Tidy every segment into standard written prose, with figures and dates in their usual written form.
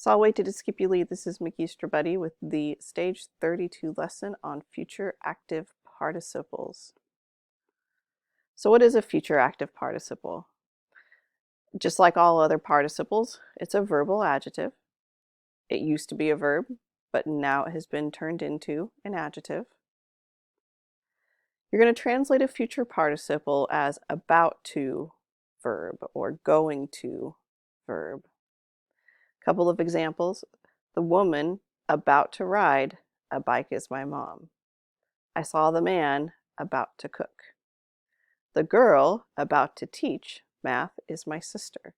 So I'll wait to skip you lead. This is Mickey Strabuddy with the Stage 32 lesson on future active participles. So what is a future active participle? Just like all other participles, it's a verbal adjective. It used to be a verb, but now it has been turned into an adjective. You're going to translate a future participle as about to verb or going to verb. A couple of examples. The woman about to ride a bike is my mom. I saw the man about to cook. The girl about to teach math is my sister.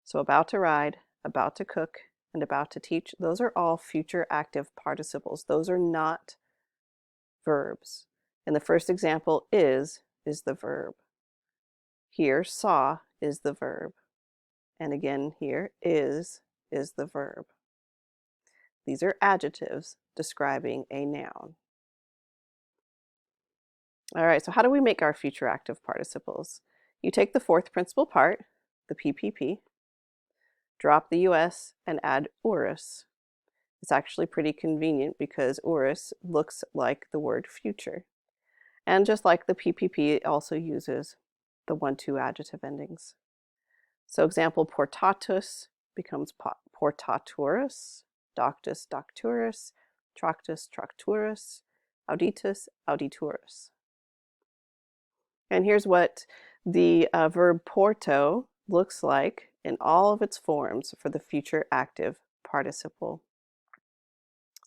So about to ride, about to cook, and about to teach, those are all future active participles. Those are not verbs. And the first example is the verb. Here, saw is the verb. And again, here, is the verb. These are adjectives describing a noun. All right, so how do we make our future active participles? You take the fourth principal part, the PPP, drop the US, and add urus. It's actually pretty convenient because urus looks like the word future. And just like the PPP, it also uses the 1-2 adjective endings. So example, portatus becomes portaturus, doctus docturus, tractus tracturus, auditus auditurus. And here's what the verb porto looks like in all of its forms for the future active participle.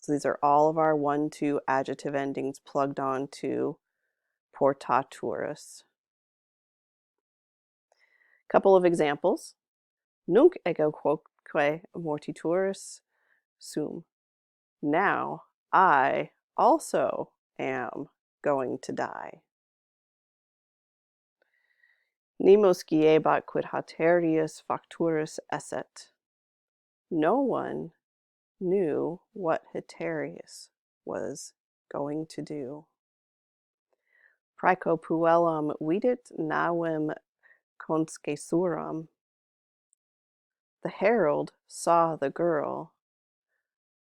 So these are all of our 1-2 adjective endings plugged on to portaturus. Couple of examples. Nunc ego quoque mortiturus sum. Now I also am going to die. Nemo sciebat quid haterius facturus esset. No one knew what Haterius was going to do. Praeco puellam vidit navem conscesuram. The herald saw the girl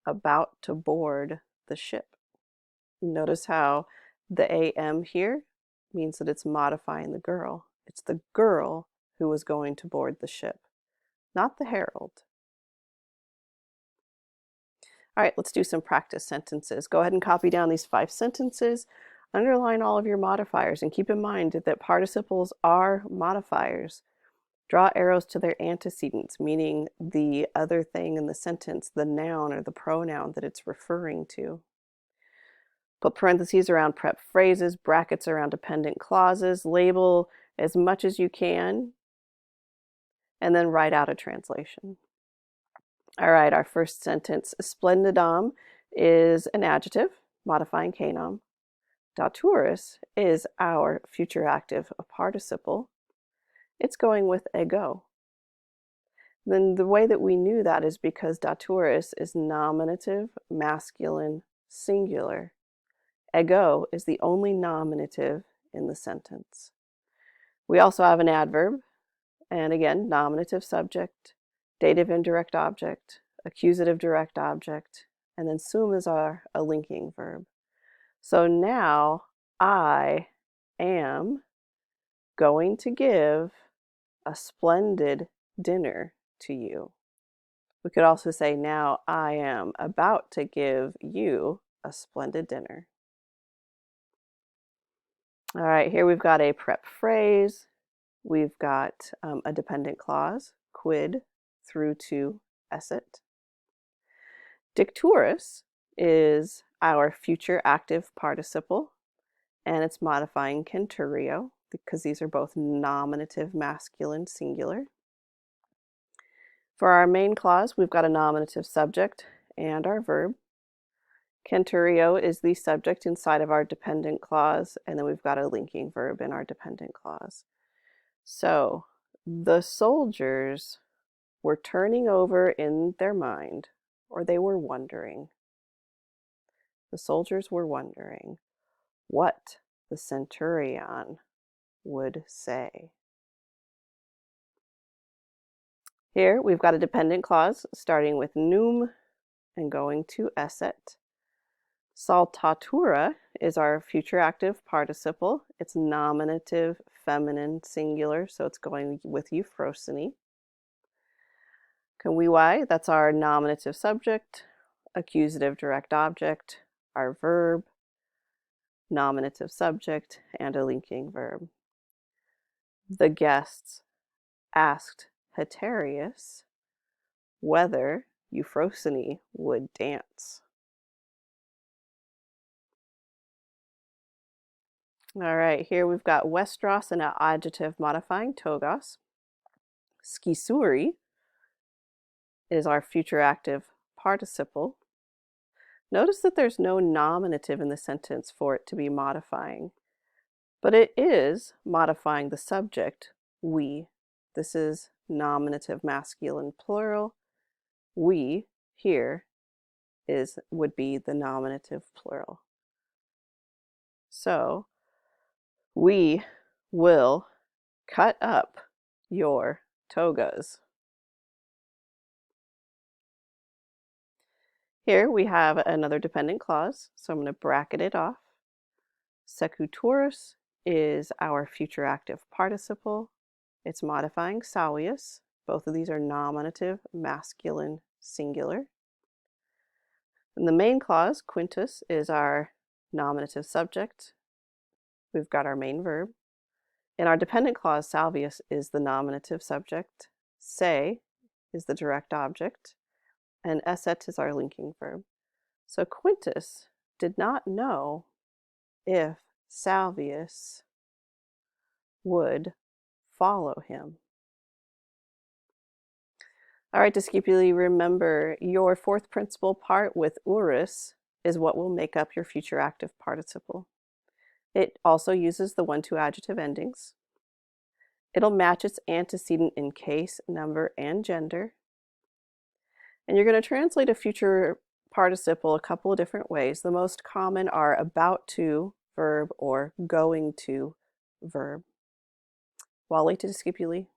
about to board the ship. Notice how the am here means that it's modifying the girl. It's the girl who was going to board the ship, not the herald. All right, let's do some practice sentences. Go ahead and copy down these 5 sentences. Underline all of your modifiers and keep in mind that participles are modifiers. Draw arrows to their antecedents, meaning the other thing in the sentence, the noun or the pronoun that it's referring to. Put parentheses around prep phrases, brackets around dependent clauses, label as much as you can, and then write out a translation. All right, our first sentence, splendidam is an adjective, modifying canom. Daturus is our future active participle. It's going with ego. Then the way that we knew that is because daturus is nominative, masculine, singular. Ego is the only nominative in the sentence. We also have an adverb, and again, nominative subject, dative indirect object, accusative direct object, and then sum is a linking verb. So now I am going to give a splendid dinner to you. We could also say now I am about to give you a splendid dinner. All right, here we've got a prep phrase. We've got a dependent clause, quid, through to esset. Dicturus is our future active participle, and it's modifying centurio because these are both nominative, masculine, singular. For our main clause, we've got a nominative subject and our verb. Centurio is the subject inside of our dependent clause, and then we've got a linking verb in our dependent clause. So the soldiers were turning over in their mind, or they were wondering. The soldiers were wondering what the centurion would say. Here we've got a dependent clause starting with num and going to esset. Saltatura is our future active participle. It's nominative, feminine, singular, so it's going with euphrosyne. Conwiwai, that's our nominative subject, accusative direct object, our verb, nominative subject, and a linking verb. The guests asked Hetarius whether Euphrosyne would dance. All right, here we've got Westros and an adjective modifying togos. Skisuri is our future active participle. Notice that there's no nominative in the sentence for it to be modifying, but it is modifying the subject, we. This is nominative masculine plural. We here would be the nominative plural. So we will cut up your togas. Here we have another dependent clause, so I'm going to bracket it off. Secutorus is our future active participle. It's modifying savius. Both of these are nominative, masculine, singular. And the main clause, quintus, is our nominative subject. We've got our main verb. In our dependent clause, salvius is the nominative subject. Se is the direct object. And esset is our linking verb. So Quintus did not know if Salvius would follow him. All right, Discipuli, remember your fourth principal part with urus is what will make up your future active participle. It also uses the 1-2 adjective endings. It'll match its antecedent in case, number, and gender. And you're going to translate a future participle a couple of different ways. The most common are about to verb or going to verb. Wale te Discipuli.